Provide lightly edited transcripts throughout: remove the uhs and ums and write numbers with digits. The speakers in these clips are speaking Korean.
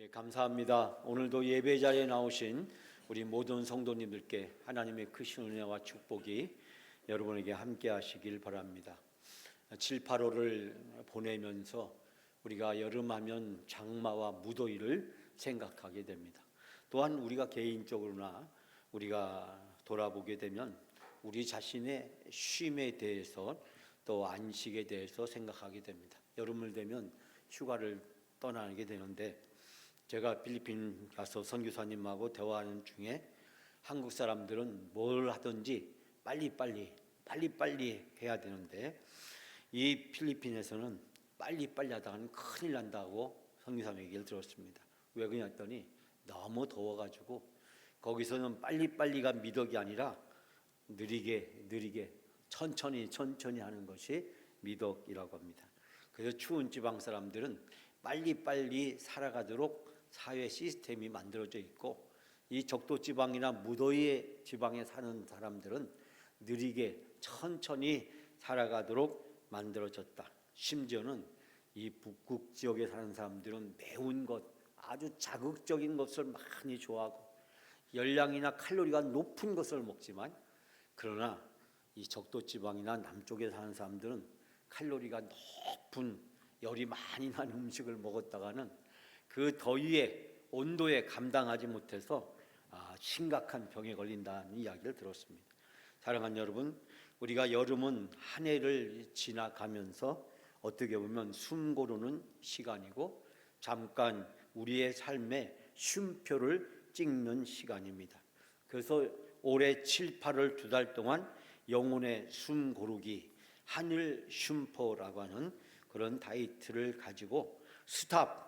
예, 감사합니다. 오늘도 예배 자리에 나오신 우리 모든 성도님들께 하나님의 크신 은혜와 축복이 여러분에게 함께 하시길 바랍니다. 7, 8월을 보내면서 우리가 여름하면 장마와 무더위를 생각하게 됩니다. 또한 우리가 개인적으로나 우리가 돌아보게 되면 우리 자신의 쉼에 대해서 또 안식에 대해서 생각하게 됩니다. 여름을 되면 휴가를 떠나게 되는데 제가 필리핀 가서 선교사님하고 대화하는 중에 한국 사람들은 뭘 하든지 빨리빨리 해야 되는데 이 필리핀에서는 빨리빨리 하다가는 큰일 난다고 선교사님 얘기를 들었습니다. 왜 그러냐 했더니 너무 더워가지고 거기서는 빨리빨리가 미덕이 아니라 느리게 천천히 하는 것이 미덕이라고 합니다. 그래서 추운 지방 사람들은 빨리빨리 살아가도록 사회 시스템이 만들어져 있고, 이 적도 지방이나 무더위 지방에 사는 사람들은 느리게 천천히 살아가도록 만들어졌다. 심지어는 이 북극 지역에 사는 사람들은 매운 것, 아주 자극적인 것을 많이 좋아하고 열량이나 칼로리가 높은 것을 먹지만, 그러나 이 적도 지방이나 남쪽에 사는 사람들은 칼로리가 높은 열이 많이 나는 음식을 먹었다가는 그 더위에 온도에 감당하지 못해서 심각한 병에 걸린다는 이야기를 들었습니다. 사랑하는 여러분, 우리가 여름은 한 해를 지나가면서 어떻게 보면 숨 고르는 시간이고 잠깐 우리의 삶의 쉼표를 찍는 시간입니다. 그래서 올해 7, 8월 2달 동안 영혼의 숨 고르기, 하늘 쉼표라고 하는 그런 타이틀을 가지고 스탑,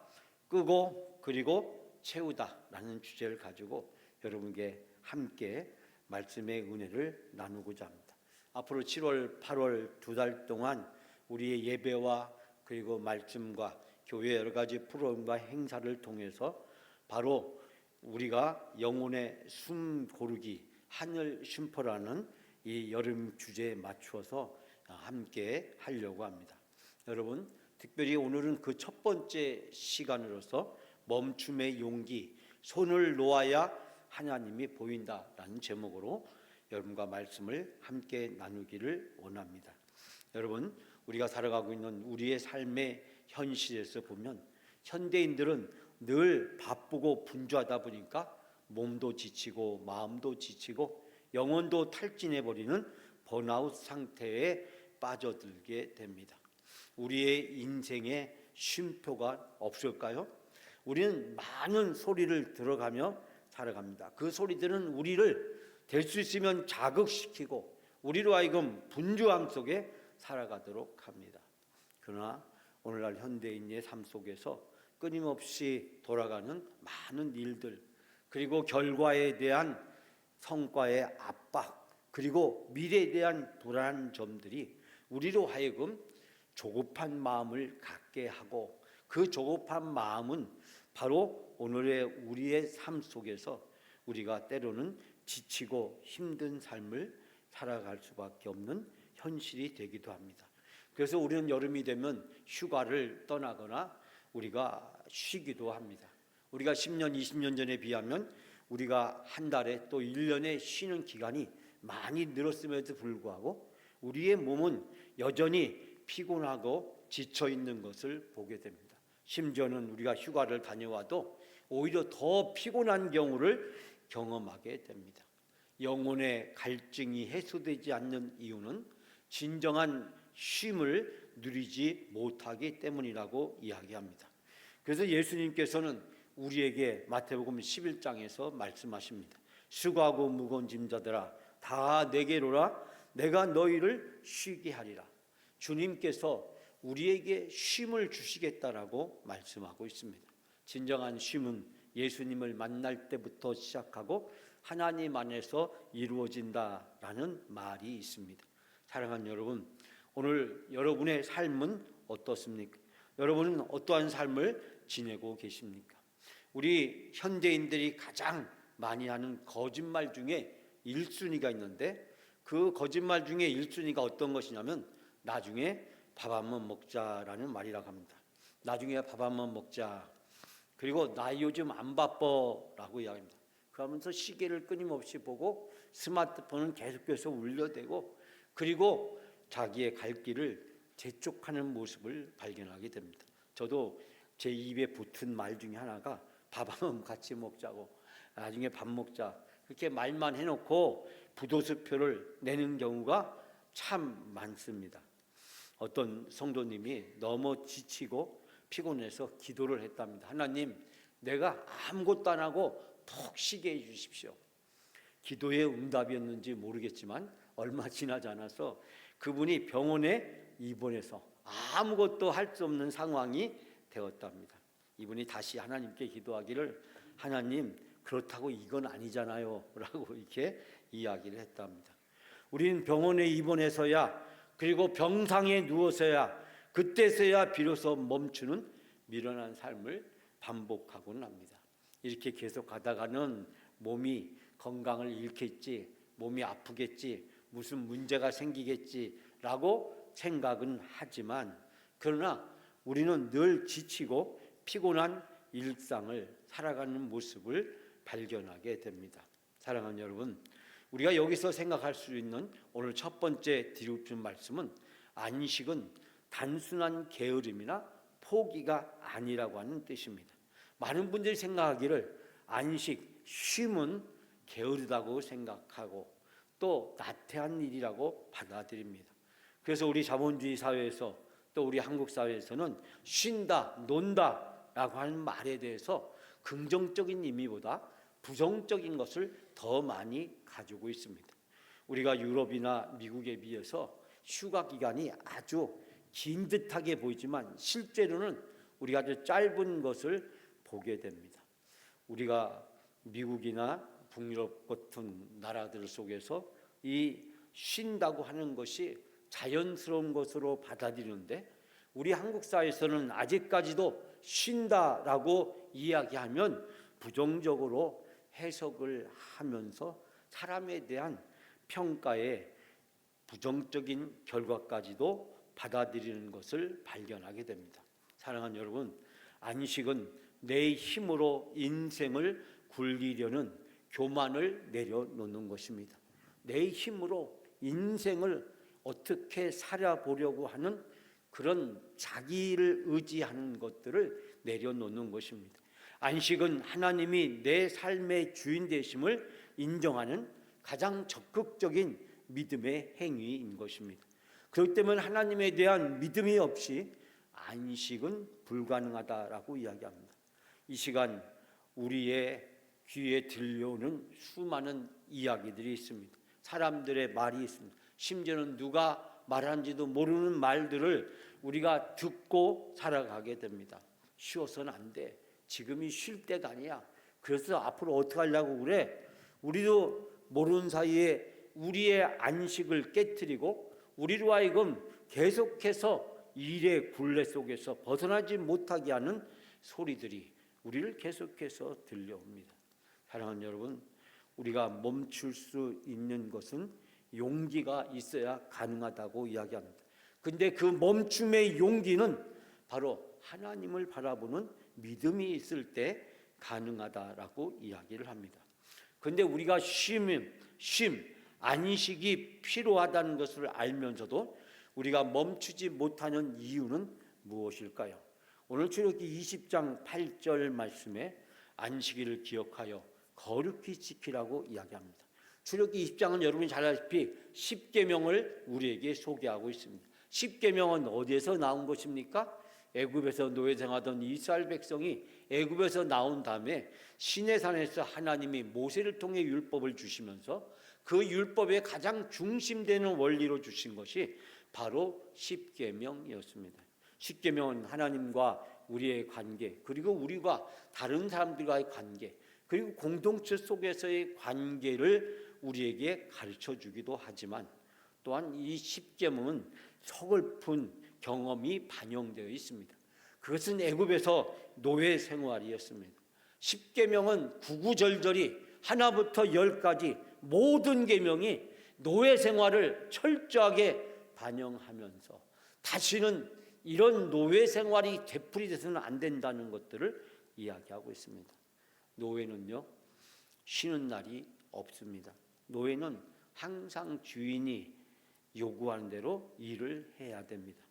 끄고 그리고 채우다라는 주제를 가지고 여러분께 함께 말씀의 은혜를 나누고자 합니다. 앞으로 7월, 8월 2달 동안 우리의 예배와 그리고 말씀과 교회 여러 가지 프로그램과 행사를 통해서 바로 우리가 영혼의 숨 고르기, 하늘 쉼표라는 이 여름 주제에 맞추어서 함께 하려고 합니다. 여러분, 특별히 오늘은 그 첫 번째 시간으로서 멈춤의 용기, 손을 놓아야 하나님이 보인다라는 제목으로 여러분과 말씀을 함께 나누기를 원합니다. 여러분, 우리가 살아가고 있는 우리의 삶의 현실에서 보면 현대인들은 늘 바쁘고 분주하다 보니까 몸도 지치고 마음도 지치고 영혼도 탈진해버리는 번아웃 상태에 빠져들게 됩니다. 우리의 인생에 쉼표가 없을까요? 우리는 많은 소리를 들어가며 살아갑니다. 그 소리들은 우리를 될 수 있으면 자극시키고 우리로 하여금 분주함 속에 살아가도록 합니다. 그러나 오늘날 현대인의 삶 속에서 끊임없이 돌아가는 많은 일들, 그리고 결과에 대한 성과의 압박, 그리고 미래에 대한 불안한 점들이 우리로 하여금 조급한 마음을 갖게 하고, 그 조급한 마음은 바로 오늘의 우리의 삶 속에서 우리가 때로는 지치고 힘든 삶을 살아갈 수밖에 없는 현실이 되기도 합니다. 그래서 우리는 여름이 되면 휴가를 떠나거나 우리가 쉬기도 합니다. 우리가 10년, 20년 전에 비하면 우리가 한 달에 또 1년에 쉬는 기간이 많이 늘었음에도 불구하고 우리의 몸은 여전히 피곤하고 지쳐 있는 것을 보게 됩니다. 심지어는 우리가 휴가를 다녀와도 오히려 더 피곤한 경우를 경험하게 됩니다. 영혼의 갈증이 해소되지 않는 이유는 진정한 쉼을 누리지 못하기 때문이라고 이야기합니다. 그래서 예수님께서는 우리에게 마태복음 11장에서 말씀하십니다. 수고하고 무거운 짐자들아 다 내게로라, 내가 너희를 쉬게 하리라. 주님께서 우리에게 쉼을 주시겠다라고 말씀하고 있습니다. 진정한 쉼은 예수님을 만날 때부터 시작하고 하나님 안에서 이루어진다라는 말이 있습니다. 사랑하는 여러분, 오늘 여러분의 삶은 어떻습니까? 여러분은 어떠한 삶을 지내고 계십니까? 우리 현대인들이 가장 많이 하는 거짓말 중에 1순위가 있는데, 그 거짓말 중에 1순위가 어떤 것이냐면 나중에 밥 한번 먹자라는 말이라고 합니다. 나중에 밥 한번 먹자. 그리고 나 요즘 안 바빠라고 이야기합니다. 그러면서 시계를 끊임없이 보고 스마트폰은 계속해서 울려대고 그리고 자기의 갈 길을 재촉하는 모습을 발견하게 됩니다. 저도 제 입에 붙은 말 중에 하나가 밥 한번 같이 먹자고, 나중에 밥 먹자, 그렇게 말만 해놓고 부도수표를 내는 경우가 참 많습니다. 어떤 성도님이 너무 지치고 피곤해서 기도를 했답니다. 하나님, 내가 아무것도 안 하고 푹 쉬게 해 주십시오. 기도의 응답이었는지 모르겠지만 얼마 지나지 않아서 그분이 병원에 입원해서 아무것도 할 수 없는 상황이 되었답니다. 이분이 다시 하나님께 기도하기를, 하나님, 그렇다고 이건 아니잖아요 라고 이렇게 이야기를 했답니다. 우리는 병원에 입원해서야, 그리고 병상에 누워서야, 그때서야 비로소 멈추는 미련한 삶을 반복하고는 합니다. 이렇게 계속 가다가는 몸이 건강을 잃겠지, 몸이 아프겠지, 무슨 문제가 생기겠지라고 생각은 하지만, 그러나 우리는 늘 지치고 피곤한 일상을 살아가는 모습을 발견하게 됩니다. 사랑하는 여러분, 우리가 여기서 생각할 수 있는 오늘 첫 번째 드리고 싶은 말씀은, 안식은 단순한 게으름이나 포기가 아니라고 하는 뜻입니다. 많은 분들이 생각하기를 안식, 쉼은 게으르다고 생각하고 또 나태한 일이라고 받아들입니다. 그래서 우리 자본주의 사회에서, 또 우리 한국 사회에서는 쉰다, 논다 라고 하는 말에 대해서 긍정적인 의미보다 부정적인 것을 더 많이 가지고 있습니다. 우리가 유럽이나 미국에 비해서 휴가 기간이 아주 긴 듯하게 보이지만 실제로는 우리가 아주 짧은 것을 보게 됩니다. 우리가 미국이나 북유럽 같은 나라들 속에서 이 쉰다고 하는 것이 자연스러운 것으로 받아들이는데, 우리 한국 사회에서는 아직까지도 쉰다라고 이야기하면 부정적으로 해석을 하면서 사람에 대한 평가에 부정적인 결과까지도 받아들이는 것을 발견하게 됩니다. 사랑하는 여러분, 안식은 내 힘으로 인생을 굴리려는 교만을 내려놓는 것입니다. 내 힘으로 인생을 어떻게 살아보려고 하는 그런 자기를 의지하는 것들을 내려놓는 것입니다. 안식은 하나님이 내 삶의 주인 되심을 인정하는 가장 적극적인 믿음의 행위인 것입니다. 그렇기 때문에 하나님에 대한 믿음이 없이 안식은 불가능하다라고 이야기합니다. 이 시간 우리의 귀에 들려오는 수많은 이야기들이 있습니다. 사람들의 말이 있습니다. 심지어는 누가 말하는지도 모르는 말들을 우리가 듣고 살아가게 됩니다. 쉬어서는 안 돼. 지금이 쉴 때가 아니야. 그래서 앞으로 어떻게 하려고 그래? 우리도 모르는 사이에 우리의 안식을 깨트리고 우리로 하여금 계속해서 일의 굴레 속에서 벗어나지 못하게 하는 소리들이 우리를 계속해서 들려옵니다. 사랑하는 여러분, 우리가 멈출 수 있는 것은 용기가 있어야 가능하다고 이야기합니다. 근데 그 멈춤의 용기는 바로 하나님을 바라보는 믿음이 있을 때 가능하다라고 이야기를 합니다. 근데 우리가 안식이 필요하다는 것을 알면서도 우리가 멈추지 못하는 이유는 무엇일까요? 오늘 출애굽기 20장 8절 말씀에 안식일을 기억하여 거룩히 지키라고 이야기합니다. 출애굽기 20장은 여러분이 잘 아시다시피 10계명을 우리에게 소개하고 있습니다. 10계명은 어디에서 나온 것입니까? 애굽에서 노예 생활하던 이스라엘 백성이 애굽에서 나온 다음에 시내산에서 하나님이 모세를 통해 율법을 주시면서 그 율법의 가장 중심되는 원리로 주신 것이 바로 10계명이었습니다. 10계명은 하나님과 우리의 관계, 그리고 우리가 다른 사람들과의 관계, 그리고 공동체 속에서의 관계를 우리에게 가르쳐 주기도 하지만, 또한 이 10계명은 서글픈 경험이 반영되어 있습니다. 그것은 애굽에서 노예 생활이었습니다. 10계명은 구구절절히 하나부터 열까지 모든 계명이 노예 생활을 철저하게 반영하면서 다시는 이런 노예 생활이 되풀이돼서는 안 된다는 것들을 이야기하고 있습니다. 노예는요, 쉬는 날이 없습니다. 노예는 항상 주인이 요구하는 대로 일을 해야 됩니다.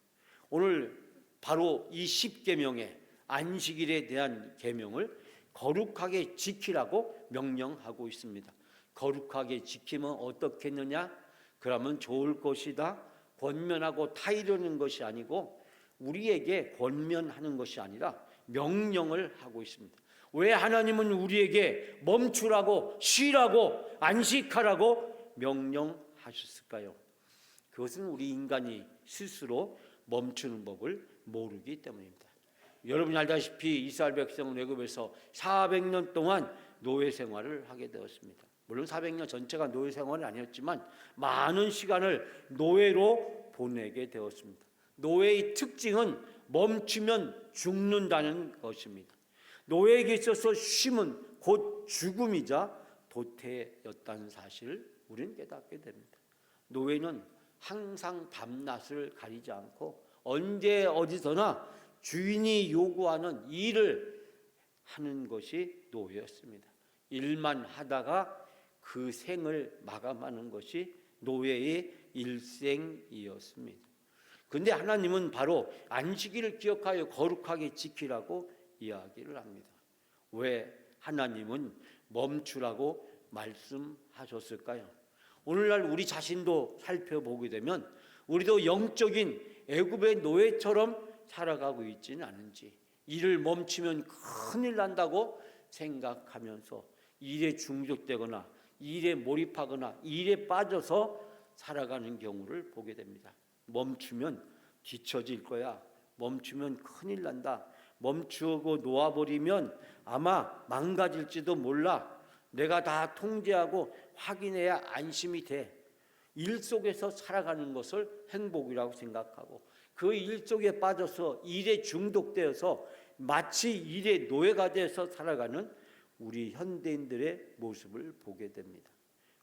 오늘 바로 이 10계명의 안식일에 대한 계명을 거룩하게 지키라고 명령하고 있습니다. 거룩하게 지키면 어떻겠느냐? 그러면 좋을 것이다. 권면하고 타이르는 것이 아니고 우리에게 권면하는 것이 아니라 명령을 하고 있습니다. 왜 하나님은 우리에게 멈추라고, 쉬라고, 안식하라고 명령하셨을까요? 그것은 우리 인간이 스스로 멈추는 법을 모르기 때문입니다. 여러분이 알다시피 이스라엘 백성은 애굽에서 400년 동안 노예 생활을 하게 되었습니다. 물론 400년 전체가 노예 생활은 아니었지만 많은 시간을 노예로 보내게 되었습니다. 노예의 특징은 멈추면 죽는다는 것입니다. 노예에게 있어서 쉼은 곧 죽음이자 도태였다는 사실을 우리는 깨닫게 됩니다. 노예는 항상 밤낮을 가리지 않고 언제 어디서나 주인이 요구하는 일을 하는 것이 노예였습니다. 일만 하다가 그 생을 마감하는 것이 노예의 일생이었습니다. 그런데 하나님은 바로 안식일을 기억하여 거룩하게 지키라고 이야기를 합니다. 왜 하나님은 멈추라고 말씀하셨을까요? 오늘날 우리 자신도 살펴보게 되면 우리도 영적인 애굽의 노예처럼 살아가고 있지는 않은지, 일을 멈추면 큰일 난다고 생각하면서 일에 중독되거나 일에 몰입하거나 일에 빠져서 살아가는 경우를 보게 됩니다. 멈추면 뒤처질 거야. 멈추면 큰일 난다. 멈추고 놓아버리면 아마 망가질지도 몰라. 내가 다 통제하고 확인해야 안심이 돼. 일 속에서 살아가는 것을 행복이라고 생각하고 그 일 속에 빠져서 일에 중독되어서 마치 일의 노예가 돼서 살아가는 우리 현대인들의 모습을 보게 됩니다.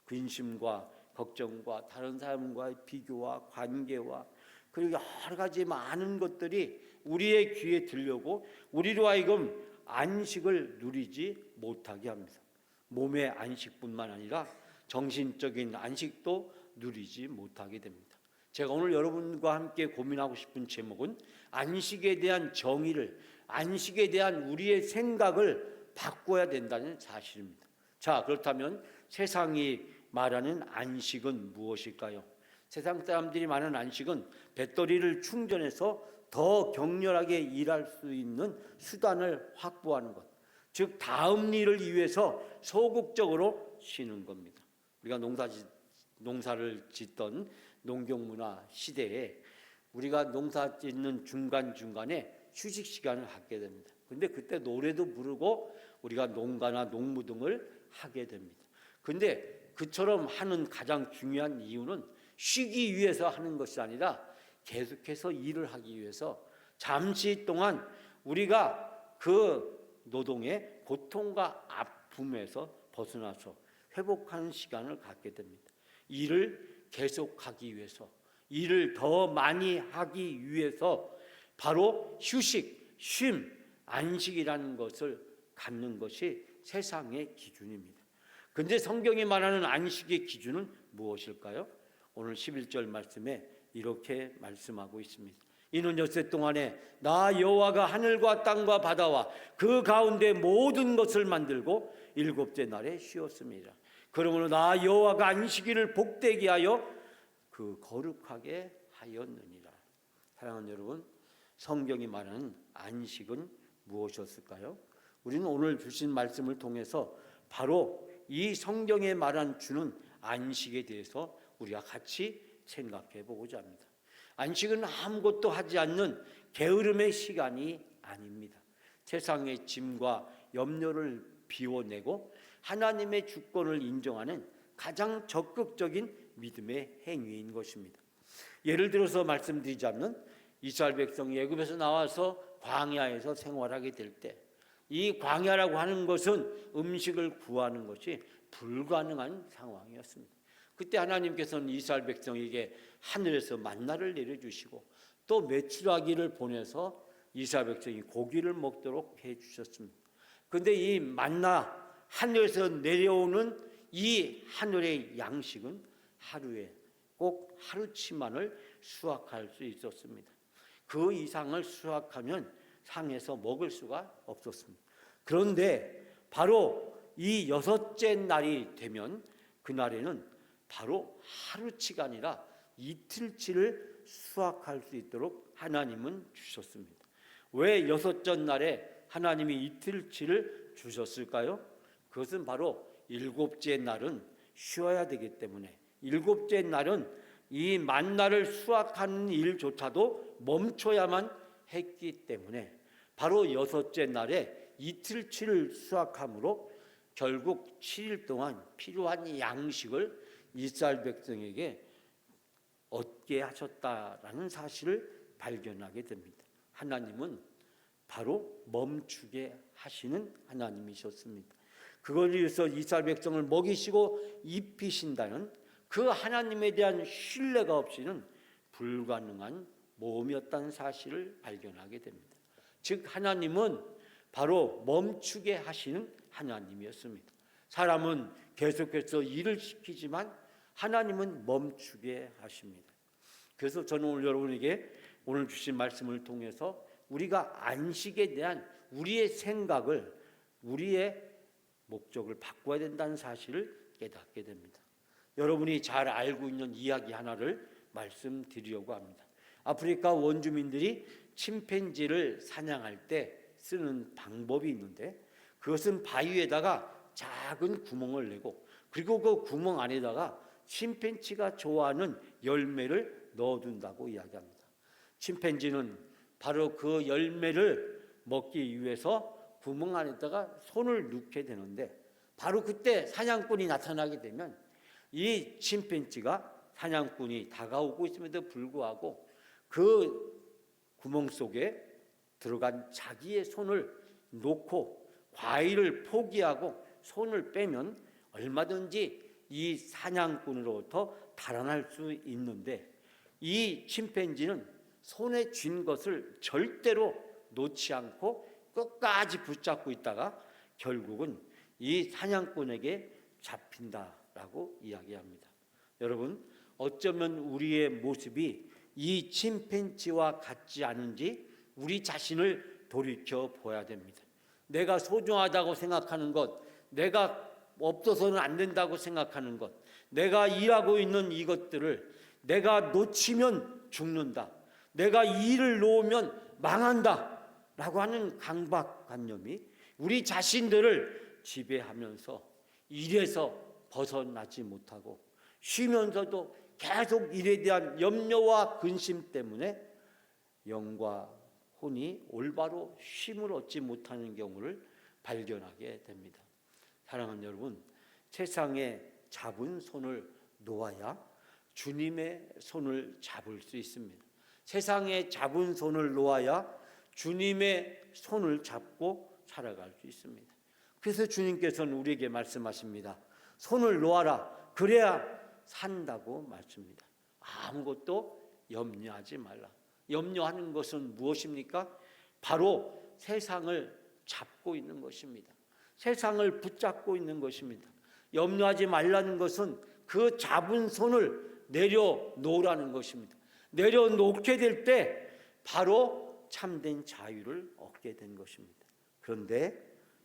근심과 걱정과 다른 사람과의 비교와 관계와 그리고 여러 가지 많은 것들이 우리의 귀에 들려오고 우리로 하여금 안식을 누리지 못하게 합니다. 몸의 안식뿐만 아니라 정신적인 안식도 누리지 못하게 됩니다. 제가 오늘 여러분과 함께 고민하고 싶은 제목은 안식에 대한 정의를, 안식에 대한 우리의 생각을 바꿔야 된다는 사실입니다. 자, 그렇다면 세상이 말하는 안식은 무엇일까요? 세상 사람들이 말하는 안식은 배터리를 충전해서 더 격렬하게 일할 수 있는 수단을 확보하는 것, 즉 다음 일을 위해서 소극적으로 쉬는 겁니다. 우리가 농사를 짓던 농경문화 시대에 우리가 농사 짓는 중간중간에 휴식 시간을 갖게 됩니다. 그런데 그때 노래도 부르고 우리가 농가나 농무 등을 하게 됩니다. 그런데 그처럼 하는 가장 중요한 이유는 쉬기 위해서 하는 것이 아니라 계속해서 일을 하기 위해서 잠시 동안 우리가 그 노동의 고통과 아픔에서 벗어나서 회복하는 시간을 갖게 됩니다. 일을 계속하기 위해서, 일을 더 많이 하기 위해서 바로 휴식, 쉼, 안식이라는 것을 갖는 것이 세상의 기준입니다. 그런데 성경이 말하는 안식의 기준은 무엇일까요? 오늘 11절 말씀에 이렇게 말씀하고 있습니다. 이는 엿새 동안에 나 여호와가 하늘과 땅과 바다와 그 가운데 모든 것을 만들고 일곱째 날에 쉬었습니다. 그러므로 나 여호와가 안식일을 복되게 하여 그 거룩하게 하였느니라. 사랑하는 여러분, 성경이 말하는 안식은 무엇이었을까요? 우리는 오늘 주신 말씀을 통해서 바로 이 성경에 말한 주는 안식에 대해서 우리가 같이 생각해 보고자 합니다. 안식은 아무것도 하지 않는 게으름의 시간이 아닙니다. 세상의 짐과 염려를 비워내고 하나님의 주권을 인정하는 가장 적극적인 믿음의 행위인 것입니다. 예를 들어서 말씀드리자면 이스라엘 백성이 애굽에서 나와서 광야에서 생활하게 될 때 이 광야라고 하는 것은 음식을 구하는 것이 불가능한 상황이었습니다. 그때 하나님께서는 이스라엘 백성에게 하늘에서 만나를 내려주시고 또 메추라기를 보내서 이스라엘 백성이 고기를 먹도록 해주셨습니다. 근데 이 만나 하늘에서 내려오는 이 하늘의 양식은 하루에 꼭 하루치만을 수확할 수 있었습니다. 그 이상을 수확하면 상해서 먹을 수가 없었습니다. 그런데 바로 이 여섯째 날이 되면 그날에는 바로 하루치가 아니라 이틀치를 수확할 수 있도록 하나님은 주셨습니다. 왜 여섯째 날에 하나님이 이틀치를 주셨을까요? 그것은 바로 일곱째 날은 쉬어야 되기 때문에, 일곱째 날은 이 만나를 수확하는 일조차도 멈춰야만 했기 때문에 바로 여섯째 날에 이틀치를 수확함으로 결국 7일 동안 필요한 양식을 이스라엘 백성에게 얻게 하셨다라는 사실을 발견하게 됩니다. 하나님은 바로 멈추게 하시는 하나님이셨습니다. 그걸 위해서 이스라엘 백성을 먹이시고 입히신다는 그 하나님에 대한 신뢰가 없이는 불가능한 모험이었다는 사실을 발견하게 됩니다. 즉 하나님은 바로 멈추게 하시는 하나님이었습니다. 사람은 계속해서 일을 시키지만 하나님은 멈추게 하십니다. 그래서 저는 오늘 여러분에게 오늘 주신 말씀을 통해서 우리가 안식에 대한 우리의 생각을, 우리의 목적을 바꿔야 된다는 사실을 깨닫게 됩니다. 여러분이 잘 알고 있는 이야기 하나를 말씀드리려고 합니다. 아프리카 원주민들이 침팬지를 사냥할 때 쓰는 방법이 있는데, 그것은 바위에다가 작은 구멍을 내고, 그리고 그 구멍 안에다가 침팬지가 좋아하는 열매를 넣어둔다고 이야기합니다. 침팬지는 바로 그 열매를 먹기 위해서 구멍 안에다가 손을 넣게 되는데, 바로 그때 사냥꾼이 나타나게 되면 이 침팬지가 사냥꾼이 다가오고 있음에도 불구하고 그 구멍 속에 들어간 자기의 손을 놓고 과일을 포기하고 손을 빼면 얼마든지 이 사냥꾼으로부터 달아날 수 있는데, 이 침팬지는 손에 쥔 것을 절대로 놓지 않고 끝까지 붙잡고 있다가 결국은 이 사냥꾼에게 잡힌다라고 이야기합니다. 여러분, 어쩌면 우리의 모습이 이 침팬지와 같지 않은지 우리 자신을 돌이켜 보아야 됩니다. 내가 소중하다고 생각하는 것, 내가 없어서는 안 된다고 생각하는 것, 내가 일하고 있는 이것들을 내가 놓치면 죽는다, 내가 이 일을 놓으면 망한다 라고 하는 강박관념이 우리 자신들을 지배하면서 일에서 벗어나지 못하고, 쉬면서도 계속 일에 대한 염려와 근심 때문에 영과 혼이 올바로 쉼을 얻지 못하는 경우를 발견하게 됩니다. 사랑하는 여러분, 세상에 잡은 손을 놓아야 주님의 손을 잡을 수 있습니다. 세상에 잡은 손을 놓아야 주님의 손을 잡고 살아갈 수 있습니다. 그래서 주님께서는 우리에게 말씀하십니다. 손을 놓아라. 그래야 산다고 말씀합니다. 아무것도 염려하지 말라. 염려하는 것은 무엇입니까? 바로 세상을 잡고 있는 것입니다. 세상을 붙잡고 있는 것입니다. 염려하지 말라는 것은 그 잡은 손을 내려놓으라는 것입니다. 내려놓게 될 때 바로 참된 자유를 얻게 된 것입니다. 그런데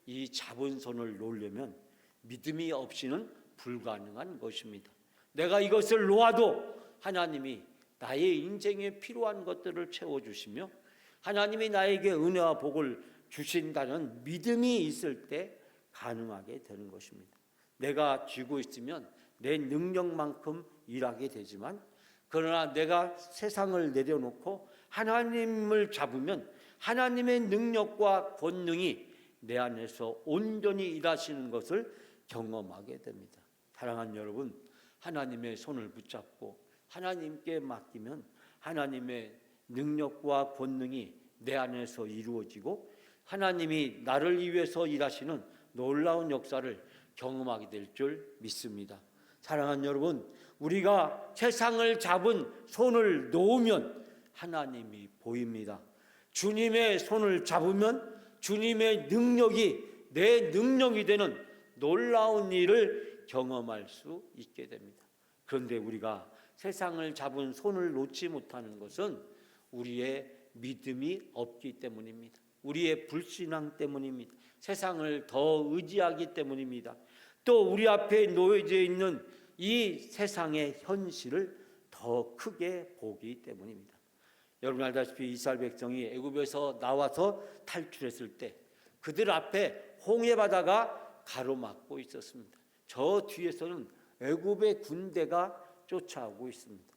이 잡은 손을 놓으려면 믿음이 없이는 불가능한 것입니다. 내가 이것을 놓아도 하나님이 나의 인생에 필요한 것들을 채워주시며 하나님이 나에게 은혜와 복을 주신다는 믿음이 있을 때 가능하게 되는 것입니다. 내가 쥐고 있으면 내 능력만큼 일하게 되지만, 그러나 내가 세상을 내려놓고 하나님을 잡으면 하나님의 능력과 권능이 내 안에서 온전히 일하시는 것을 경험하게 됩니다. 사랑하는 여러분, 하나님의 손을 붙잡고 하나님께 맡기면 하나님의 능력과 권능이 내 안에서 이루어지고 하나님이 나를 위해서 일하시는 놀라운 역사를 경험하게 될 줄 믿습니다. 사랑하는 여러분, 우리가 세상을 잡은 손을 놓으면 하나님이 보입니다. 주님의 손을 잡으면 주님의 능력이 내 능력이 되는 놀라운 일을 경험할 수 있게 됩니다. 그런데 우리가 세상을 잡은 손을 놓지 못하는 것은 우리의 믿음이 없기 때문입니다. 우리의 불신앙 때문입니다. 세상을 더 의지하기 때문입니다. 또 우리 앞에 놓여져 있는 이 세상의 현실을 더 크게 보기 때문입니다. 여러분 알다시피 이스라엘 백성이 애굽에서 나와서 탈출했을 때 그들 앞에 홍해 바다가 가로막고 있었습니다. 저 뒤에서는 애굽의 군대가 쫓아오고 있습니다.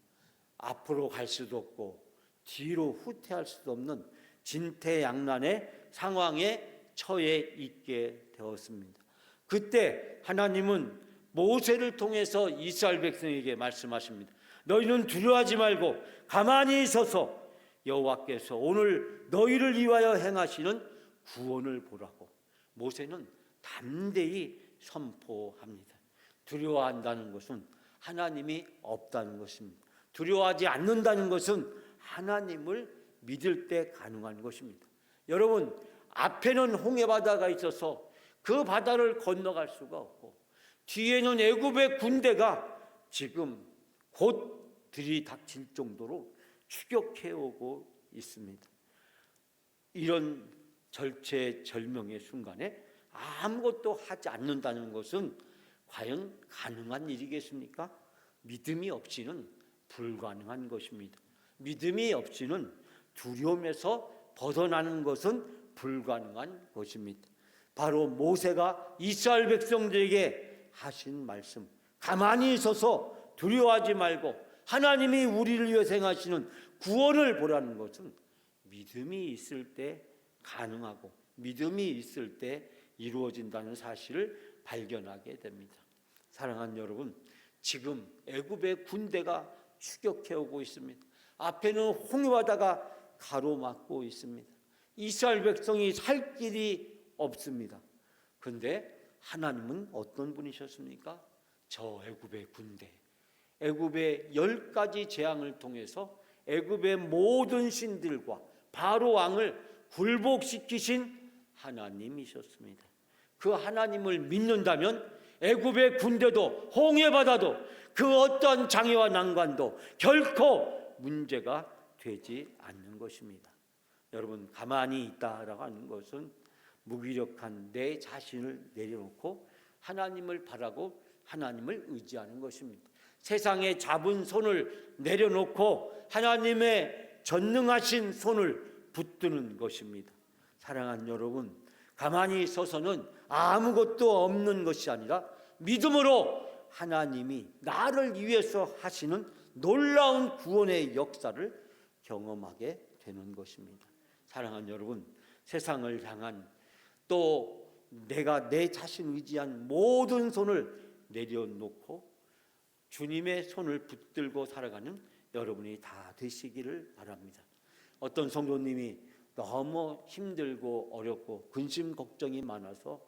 앞으로 갈 수도 없고 뒤로 후퇴할 수도 없는 진퇴양난의 상황에 처해 있게 되었습니다. 그때 하나님은 모세를 통해서 이스라엘 백성에게 말씀하십니다. 너희는 두려워하지 말고 가만히 서서 여호와께서 오늘 너희를 위하여 행하시는 구원을 보라고 모세는 담대히 선포합니다. 두려워한다는 것은 하나님이 없다는 것입니다. 두려워하지 않는다는 것은 하나님을 믿을 때 가능한 것입니다. 여러분, 앞에는 홍해바다가 있어서 그 바다를 건너갈 수가 없고 뒤에는 애굽의 군대가 지금 곧 들이닥칠 정도로 추격해오고 있습니다. 이런 절체절명의 순간에 아무것도 하지 않는다는 것은 과연 가능한 일이겠습니까? 믿음이 없이는 불가능한 것입니다. 믿음이 없이는 두려움에서 벗어나는 것은 불가능한 것입니다. 바로 모세가 이스라엘 백성들에게 하신 말씀, 가만히 서서 두려워하지 말고 하나님이 우리를 위해 행하시는 구원을 보라는 것은 믿음이 있을 때 가능하고 믿음이 있을 때 이루어진다는 사실을 발견하게 됩니다. 사랑하는 여러분, 지금 애굽의 군대가 추격해 오고 있습니다. 앞에는 홍해바다가 가로막고 있습니다. 이스라엘 백성이 살 길이 없습니다. 그런데 하나님은 어떤 분이셨습니까? 저 애굽의 군대, 애굽의 10가지 재앙을 통해서 애굽의 모든 신들과 바로 왕을 굴복시키신 하나님이셨습니다. 그 하나님을 믿는다면 애굽의 군대도 홍해바다도 그 어떤 장애와 난관도 결코 문제가 되지 않는 것입니다. 여러분, 가만히 있다라고 하는 것은 무기력한 내 자신을 내려놓고 하나님을 바라고 하나님을 의지하는 것입니다. 세상에 잡은 손을 내려놓고 하나님의 전능하신 손을 붙드는 것입니다. 사랑하는 여러분, 가만히 서서는 아무것도 없는 것이 아니라 믿음으로 하나님이 나를 위해서 하시는 놀라운 구원의 역사를 경험하게 되는 것입니다. 사랑하는 여러분, 세상을 향한 또 내가 내 자신 의지한 모든 손을 내려놓고 주님의 손을 붙들고 살아가는 여러분이 다 되시기를 바랍니다. 어떤 성도님이 너무 힘들고 어렵고 근심 걱정이 많아서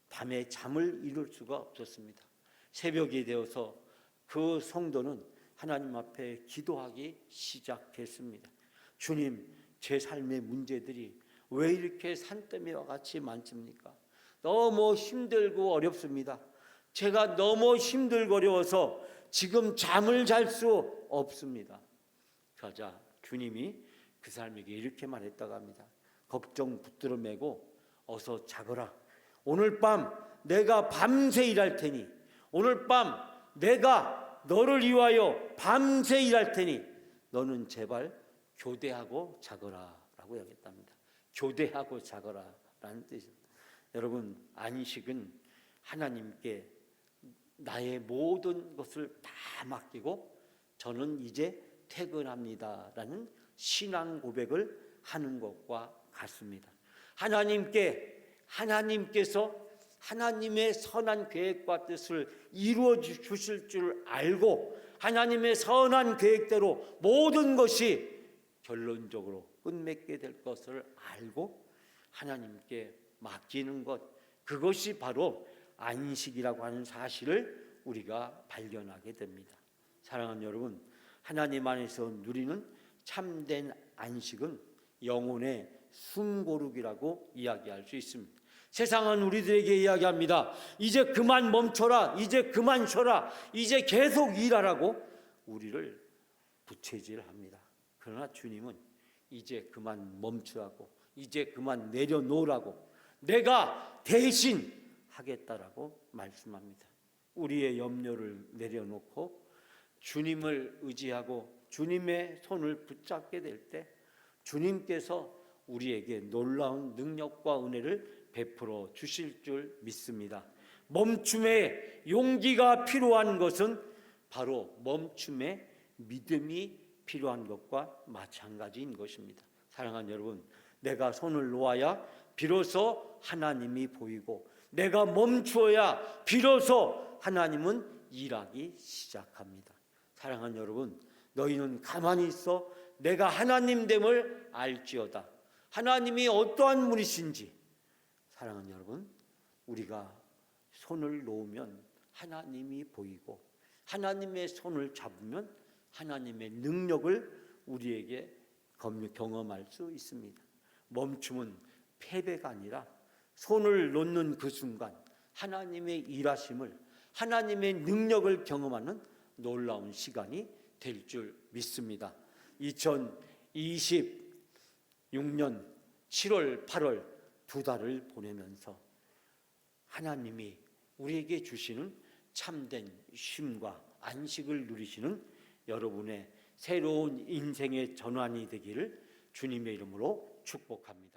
밤에 잠을 이룰 수가 없었습니다. 새벽이 되어서 그 성도는 하나님 앞에 기도하기 시작했습니다. 주님, 제 삶의 문제들이 왜 이렇게 산더미와 같이 많습니까? 너무 힘들고 어렵습니다. 제가 너무 힘들고 어려워서 지금 잠을 잘 수 없습니다. 그러자 주님이 그 사람에게 이렇게 말했다고 합니다. 걱정 붙들어 매고 어서 자거라. 오늘 밤 내가 밤새 일할 테니, 오늘 밤 내가 너를 위하여 밤새 일할 테니 너는 제발 교대하고 자거라 라고 이야기했답니다. 교대하고 자거라 라는 뜻입니다. 여러분, 안식은 하나님께 나의 모든 것을 다 맡기고 저는 이제 퇴근합니다 라는 신앙 고백을 하는 것과 같습니다. 하나님께서 하나님의 선한 계획과 뜻을 이루어 주실 줄 알고 하나님의 선한 계획대로 모든 것이 결론적으로 끝맺게 될 것을 알고 하나님께 맡기는 것, 그것이 바로 안식이라고 하는 사실을 우리가 발견하게 됩니다. 사랑하는 여러분, 하나님 안에서 누리는 참된 안식은 영혼의 숨고르기라고 이야기할 수 있습니다. 세상은 우리들에게 이야기합니다. 이제 그만 멈춰라. 이제 그만 쉬어라. 이제 계속 일하라고 우리를 부채질합니다. 그러나 주님은 이제 그만 멈추라고, 이제 그만 내려놓으라고, 내가 대신 하겠다라고 말씀합니다. 우리의 염려를 내려놓고 주님을 의지하고 주님의 손을 붙잡게 될 때 주님께서 우리에게 놀라운 능력과 은혜를 베풀어 주실 줄 믿습니다. 멈춤의 용기가 필요한 것은 바로 멈춤의 믿음이 필요한 것과 마찬가지인 것입니다. 사랑하는 여러분, 내가 손을 놓아야 비로소 하나님이 보이고 내가 멈추어야 비로소 하나님은 일하기 시작합니다. 사랑하는 여러분, 너희는 가만히 있어 내가 하나님됨을 알지어다. 하나님이 어떠한 분이신지. 사랑하는 여러분, 우리가 손을 놓으면 하나님이 보이고 하나님의 손을 잡으면 하나님의 능력을 우리에게 경험할 수 있습니다. 멈춤은 패배가 아니라 손을 놓는 그 순간 하나님의 일하심을, 하나님의 능력을 경험하는 놀라운 시간이 될 줄 믿습니다. 2026년 7월, 8월 두 달을 보내면서 하나님이 우리에게 주시는 참된 쉼과 안식을 누리시는 여러분의 새로운 인생의 전환이 되기를 주님의 이름으로 축복합니다.